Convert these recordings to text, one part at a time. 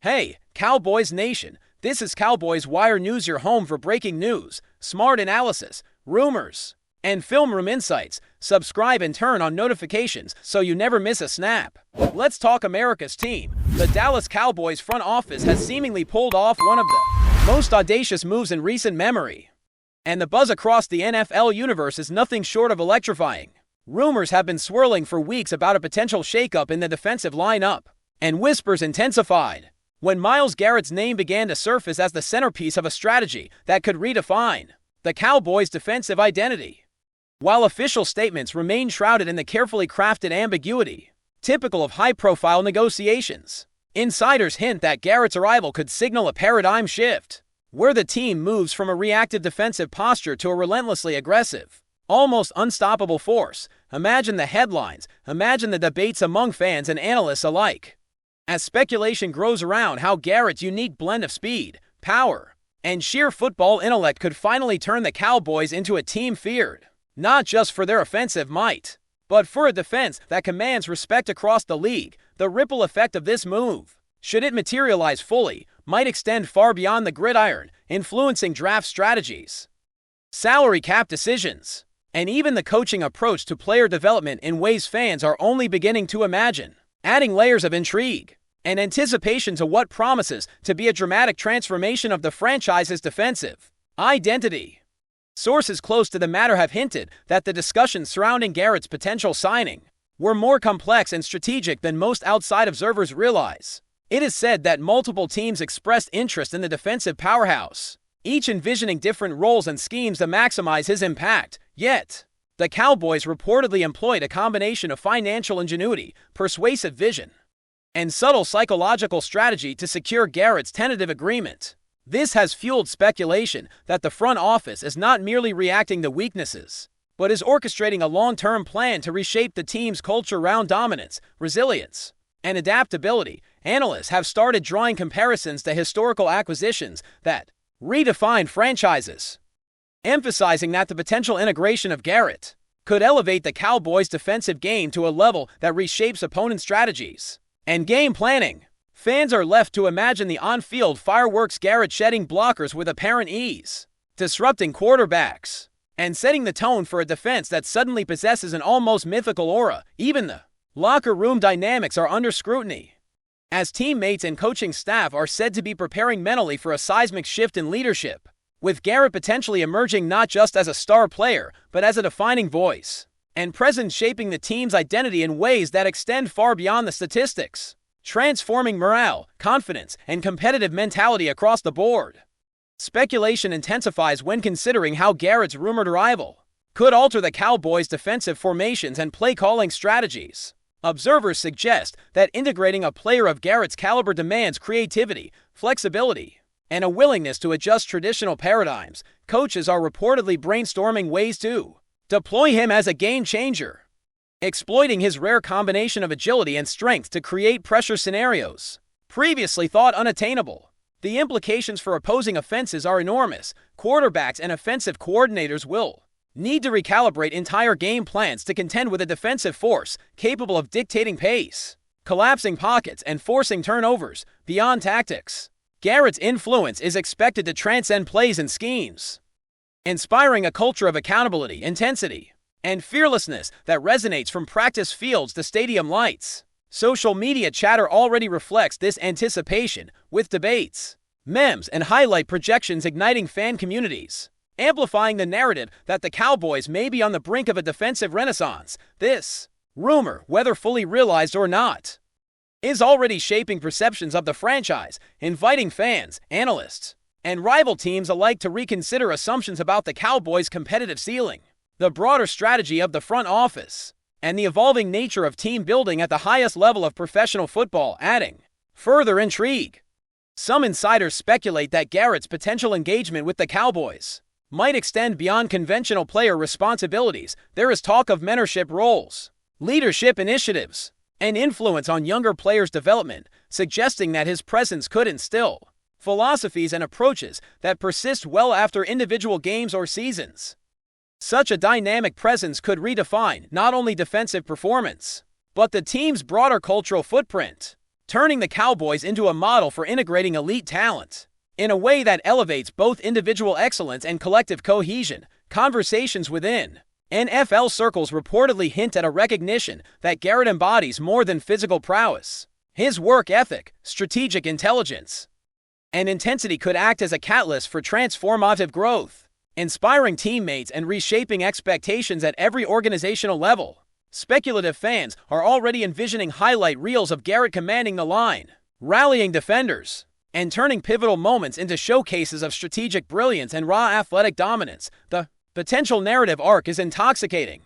Hey, Cowboys Nation, this is Cowboys Wire News, your home for breaking news, smart analysis, rumors, and film room insights. Subscribe and turn on notifications so you never miss a snap. Let's talk America's team. The Dallas Cowboys front office has seemingly pulled off one of the most audacious moves in recent memory. And the buzz across the NFL universe is nothing short of electrifying. Rumors have been swirling for weeks about a potential shakeup in the defensive lineup, and whispers intensified when MYLES GARRETT's name began to surface as the centerpiece of a strategy that could redefine the Cowboys' defensive identity. While official statements remain shrouded in the carefully crafted ambiguity typical of high-profile negotiations, insiders hint that Garrett's arrival could signal a paradigm shift, where the team moves from a reactive defensive posture to a relentlessly aggressive, almost unstoppable force. Imagine the headlines, imagine the debates among fans and analysts alike, as speculation grows around how Garrett's unique blend of speed, power, and sheer football intellect could finally turn the Cowboys into a team feared, not just for their offensive might, but for a defense that commands respect across the league. The ripple effect of this move, should it materialize fully, might extend far beyond the gridiron, influencing draft strategies, salary cap decisions, and even the coaching approach to player development in ways fans are only beginning to imagine, adding layers of intrigue and anticipation to what promises to be a dramatic transformation of the franchise's defensive identity. Sources close to the matter have hinted that the discussions surrounding Garrett's potential signing were more complex and strategic than most outside observers realize. It is said that multiple teams expressed interest in the defensive powerhouse, each envisioning different roles and schemes to maximize his impact. Yet, the Cowboys reportedly employed a combination of financial ingenuity, persuasive vision, and subtle psychological strategy to secure Garrett's tentative agreement. This has fueled speculation that the front office is not merely reacting to weaknesses, but is orchestrating a long-term plan to reshape the team's culture around dominance, resilience, and adaptability. Analysts have started drawing comparisons to historical acquisitions that redefined franchises, emphasizing that the potential integration of Garrett could elevate the Cowboys' defensive game to a level that reshapes opponent strategies and game planning. Fans are left to imagine the on-field fireworks, Garrett shedding blockers with apparent ease, disrupting quarterbacks, and setting the tone for a defense that suddenly possesses an almost mythical aura. Even the locker room dynamics are under scrutiny, as teammates and coaching staff are said to be preparing mentally for a seismic shift in leadership, with Garrett potentially emerging not just as a star player, but as a defining voice and presence shaping the team's identity in ways that extend far beyond the statistics, transforming morale, confidence, and competitive mentality across the board. Speculation intensifies when considering how Garrett's rumored arrival could alter the Cowboys' defensive formations and play-calling strategies. Observers suggest that integrating a player of Garrett's caliber demands creativity, flexibility, and a willingness to adjust traditional paradigms. Coaches are reportedly brainstorming ways to deploy him as a game-changer, exploiting his rare combination of agility and strength to create pressure scenarios previously thought unattainable. The implications for opposing offenses are enormous. Quarterbacks and offensive coordinators will need to recalibrate entire game plans to contend with a defensive force capable of dictating pace, collapsing pockets, and forcing turnovers. Beyond tactics, Garrett's influence is expected to transcend plays and schemes, inspiring a culture of accountability, intensity, and fearlessness that resonates from practice fields to stadium lights. Social media chatter already reflects this anticipation, with debates, memes, and highlight projections igniting fan communities, amplifying the narrative that the Cowboys may be on the brink of a defensive renaissance. This rumor, whether fully realized or not, is already shaping perceptions of the franchise, inviting fans, analysts, and rival teams alike to reconsider assumptions about the Cowboys' competitive ceiling, the broader strategy of the front office, and the evolving nature of team building at the highest level of professional football, adding further intrigue. Some insiders speculate that Garrett's potential engagement with the Cowboys might extend beyond conventional player responsibilities. There is talk of mentorship roles, leadership initiatives, and influence on younger players' development, suggesting that his presence could instill philosophies and approaches that persist well after individual games or seasons. Such a dynamic presence could redefine not only defensive performance, but the team's broader cultural footprint, turning the Cowboys into a model for integrating elite talent. In a way that elevates both individual excellence and collective cohesion, conversations within NFL circles reportedly hint at a recognition that Garrett embodies more than physical prowess. His work ethic, strategic intelligence, and intensity could act as a catalyst for transformative growth, inspiring teammates and reshaping expectations at every organizational level. Speculative fans are already envisioning highlight reels of Garrett commanding the line, rallying defenders, and turning pivotal moments into showcases of strategic brilliance and raw athletic dominance. The potential narrative arc is intoxicating,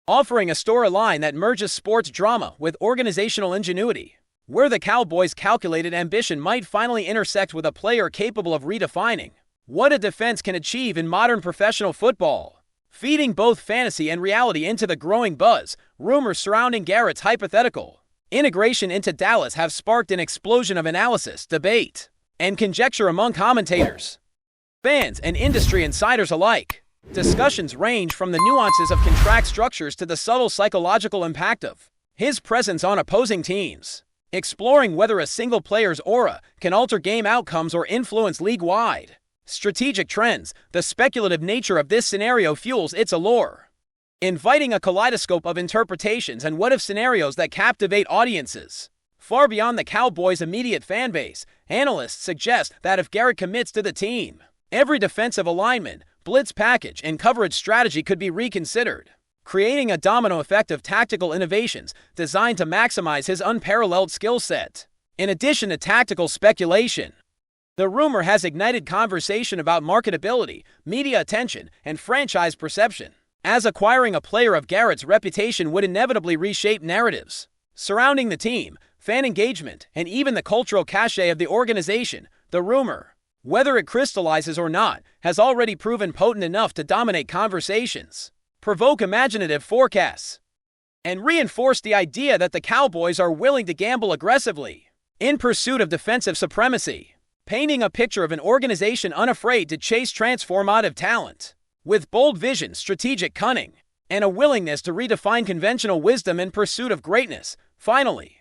offering a storyline that merges sports drama with organizational ingenuity, where the Cowboys' calculated ambition might finally intersect with a player capable of redefining what a defense can achieve in modern professional football. Feeding both fantasy and reality into the growing buzz, rumors surrounding Garrett's hypothetical integration into Dallas have sparked an explosion of analysis, debate, and conjecture among commentators, fans, and industry insiders alike. Discussions range from the nuances of contract structures to the subtle psychological impact of his presence on opposing teams, exploring whether a single player's aura can alter game outcomes or influence league-wide strategic trends. The speculative nature of this scenario fuels its allure, inviting a kaleidoscope of interpretations and what-if scenarios that captivate audiences. Far beyond the Cowboys' immediate fanbase, analysts suggest that if Garrett commits to the team, every defensive alignment, blitz package, and coverage strategy could be reconsidered, creating a domino effect of tactical innovations designed to maximize his unparalleled skill set. In addition to tactical speculation, the rumor has ignited conversation about marketability, media attention, and franchise perception, as acquiring a player of Garrett's reputation would inevitably reshape narratives surrounding the team, fan engagement, and even the cultural cachet of the organization. The rumor, whether it crystallizes or not, has already proven potent enough to dominate conversations, provoke imaginative forecasts, and reinforce the idea that the Cowboys are willing to gamble aggressively in pursuit of defensive supremacy, painting a picture of an organization unafraid to chase transformative talent, with bold vision, strategic cunning, and a willingness to redefine conventional wisdom in pursuit of greatness. Finally,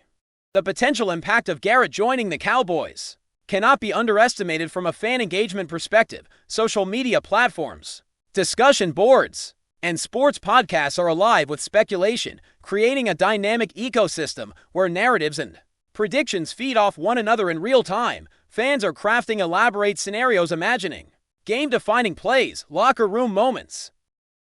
the potential impact of Garrett joining the Cowboys cannot be underestimated from a fan engagement perspective. Social media platforms, discussion boards, and sports podcasts are alive with speculation, creating a dynamic ecosystem where narratives and predictions feed off one another in real time. Fans are crafting elaborate scenarios, imagining game-defining plays, locker room moments,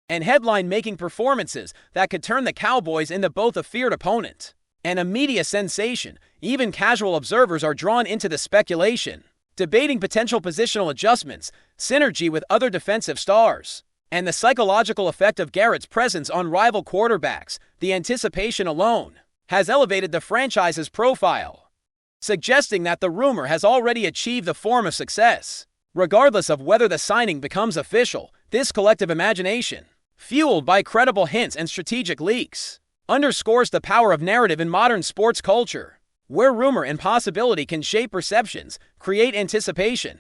and headline-making performances that could turn the Cowboys into both a feared opponent and a media sensation. Even casual observers are drawn into the speculation, debating potential positional adjustments, synergy with other defensive stars, and the psychological effect of Garrett's presence on rival quarterbacks. The anticipation alone has elevated the franchise's profile, suggesting that the rumor has already achieved the form of success. Regardless of whether the signing becomes official, this collective imagination, fueled by credible hints and strategic leaks, underscores the power of narrative in modern sports culture, where rumor and possibility can shape perceptions, create anticipation,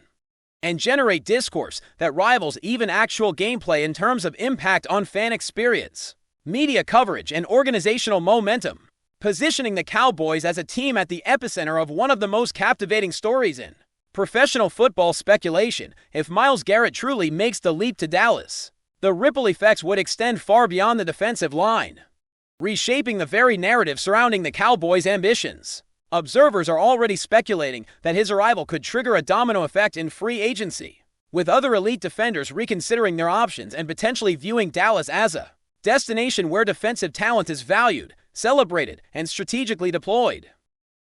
and generate discourse that rivals even actual gameplay in terms of impact on fan experience, media coverage, and organizational momentum, positioning the Cowboys as a team at the epicenter of one of the most captivating stories in professional football speculation. If MYLES GARRETT truly makes the leap to Dallas, the ripple effects would extend far beyond the defensive line, reshaping the very narrative surrounding the Cowboys' ambitions. Observers are already speculating that his arrival could trigger a domino effect in free agency, with other elite defenders reconsidering their options and potentially viewing Dallas as a destination where defensive talent is valued, celebrated, and strategically deployed.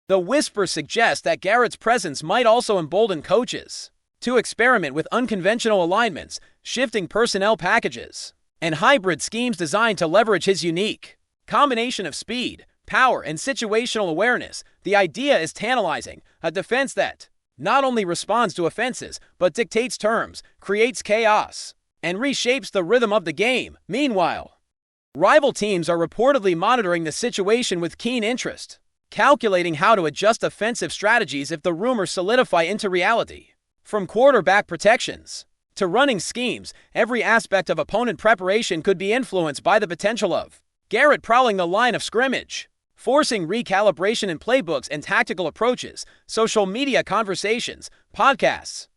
The whispers suggest that Garrett's presence might also embolden coaches to experiment with unconventional alignments, shifting personnel packages, and hybrid schemes designed to leverage his unique combination of speed, power, and situational awareness. The idea is tantalizing: a defense that not only responds to offenses, but dictates terms, creates chaos, and reshapes the rhythm of the game. Meanwhile, rival teams are reportedly monitoring the situation with keen interest, calculating how to adjust offensive strategies if the rumors solidify into reality. From quarterback protections to running schemes, every aspect of opponent preparation could be influenced by the potential of Garrett prowling the line of scrimmage. forcing recalibration in playbooks and tactical approaches. Social media conversations, podcasts,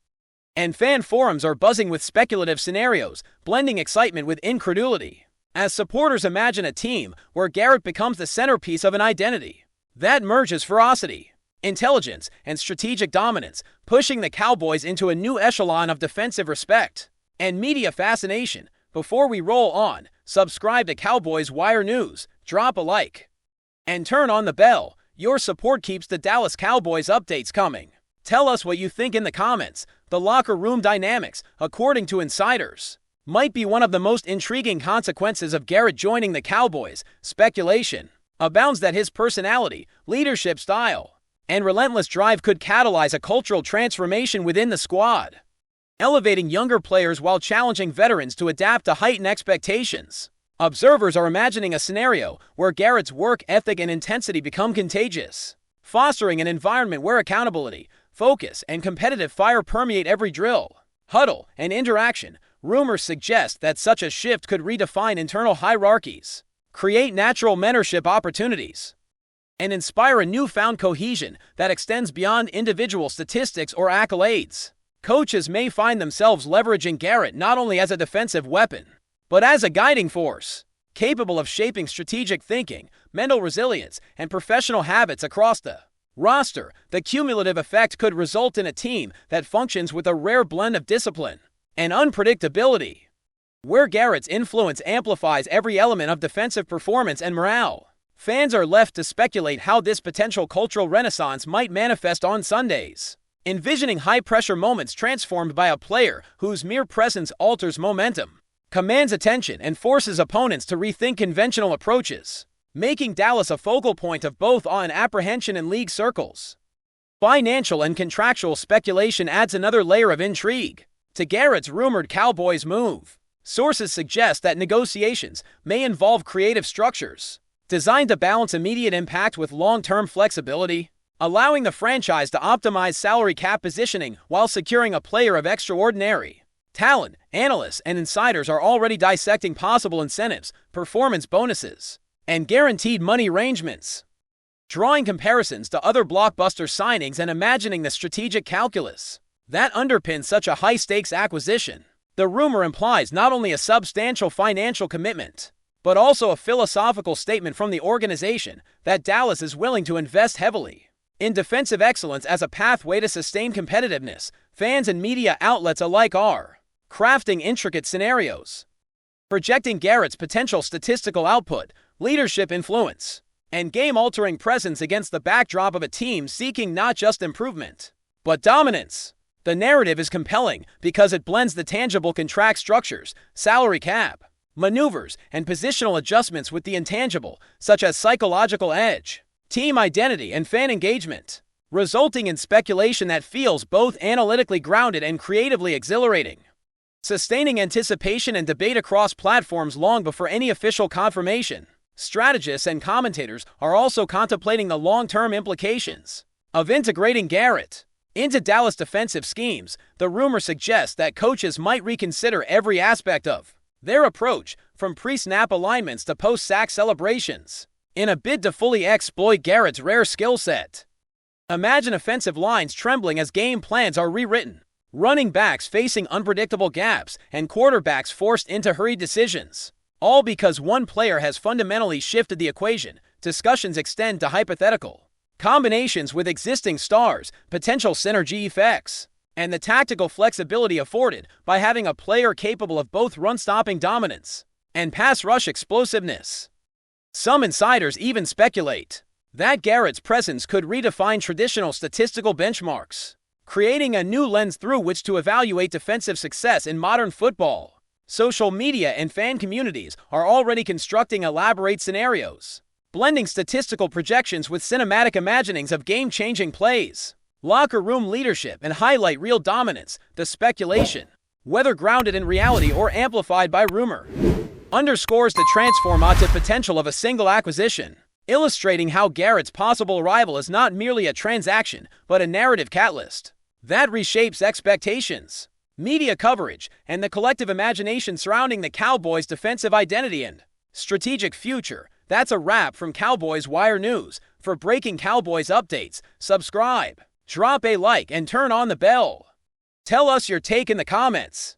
and fan forums are buzzing with speculative scenarios, blending excitement with incredulity, as supporters imagine a team where Garrett becomes the centerpiece of an identity that merges ferocity, intelligence, and strategic dominance, pushing the Cowboys into a new echelon of defensive respect and media fascination. Before we roll on, subscribe to Cowboys Wire News, drop a like, and turn on the bell. Your support keeps the Dallas Cowboys updates coming. Tell us what you think in the comments. The locker room dynamics, according to insiders, might be one of the most intriguing consequences of Garrett joining the Cowboys. Speculation abounds that his personality, leadership style, and relentless drive could catalyze a cultural transformation within the squad, elevating younger players while challenging veterans to adapt to heightened expectations. Observers are imagining a scenario where Garrett's work ethic and intensity become contagious, fostering an environment where accountability, focus, and competitive fire permeate every drill, huddle, and interaction. Rumors suggest that such a shift could redefine internal hierarchies, create natural mentorship opportunities, and inspire a newfound cohesion that extends beyond individual statistics or accolades. Coaches may find themselves leveraging Garrett not only as a defensive weapon, but as a guiding force, capable of shaping strategic thinking, mental resilience, and professional habits across the roster. The cumulative effect could result in a team that functions with a rare blend of discipline and unpredictability, where Garrett's influence amplifies every element of defensive performance and morale. Fans are left to speculate how this potential cultural renaissance might manifest on Sundays, envisioning high-pressure moments transformed by a player whose mere presence alters momentum, commands attention, and forces opponents to rethink conventional approaches, making Dallas a focal point of both awe and apprehension in league circles. Financial and contractual speculation adds another layer of intrigue to Garrett's rumored Cowboys move. Sources suggest that negotiations may involve creative structures designed to balance immediate impact with long-term flexibility, allowing the franchise to optimize salary cap positioning while securing a player of extraordinary talent. Analysts and insiders are already dissecting possible incentives, performance bonuses, and guaranteed money arrangements, drawing comparisons to other blockbuster signings and imagining the strategic calculus that underpins such a high-stakes acquisition. The rumor implies not only a substantial financial commitment, but also a philosophical statement from the organization that Dallas is willing to invest heavily in defensive excellence as a pathway to sustained competitiveness. Fans and media outlets alike are crafting intricate scenarios, projecting Garrett's potential statistical output, leadership influence, and game-altering presence against the backdrop of a team seeking not just improvement, but dominance. The narrative is compelling because it blends the tangible contract structures, salary cap, maneuvers, and positional adjustments with the intangible, such as psychological edge, team identity, and fan engagement, resulting in speculation that feels both analytically grounded and creatively exhilarating, sustaining anticipation and debate across platforms long before any official confirmation. Strategists and commentators are also contemplating the long-term implications of integrating Garrett into Dallas defensive schemes. The rumor suggests that coaches might reconsider every aspect of their approach, from pre-snap alignments to post-sack celebrations, in a bid to fully exploit Garrett's rare skill set. Imagine offensive lines trembling as game plans are rewritten, running backs facing unpredictable gaps, and quarterbacks forced into hurried decisions, all because one player has fundamentally shifted the equation. Discussions extend to hypothetical combinations with existing stars, potential synergy effects, and the tactical flexibility afforded by having a player capable of both run-stopping dominance and pass-rush explosiveness. Some insiders even speculate that Garrett's presence could redefine traditional statistical benchmarks, creating a new lens through which to evaluate defensive success in modern football. Social media and fan communities are already constructing elaborate scenarios, blending statistical projections with cinematic imaginings of game-changing plays, locker room leadership, and highlight reel dominance. The speculation, whether grounded in reality or amplified by rumor, underscores the transformative potential of a single acquisition, illustrating how Garrett's possible arrival is not merely a transaction, but a narrative catalyst that reshapes expectations, media coverage, and the collective imagination surrounding the Cowboys' defensive identity and strategic future. That's a wrap from Cowboys Wire News. For breaking Cowboys updates, subscribe, drop a like, and turn on the bell. Tell us your take in the comments.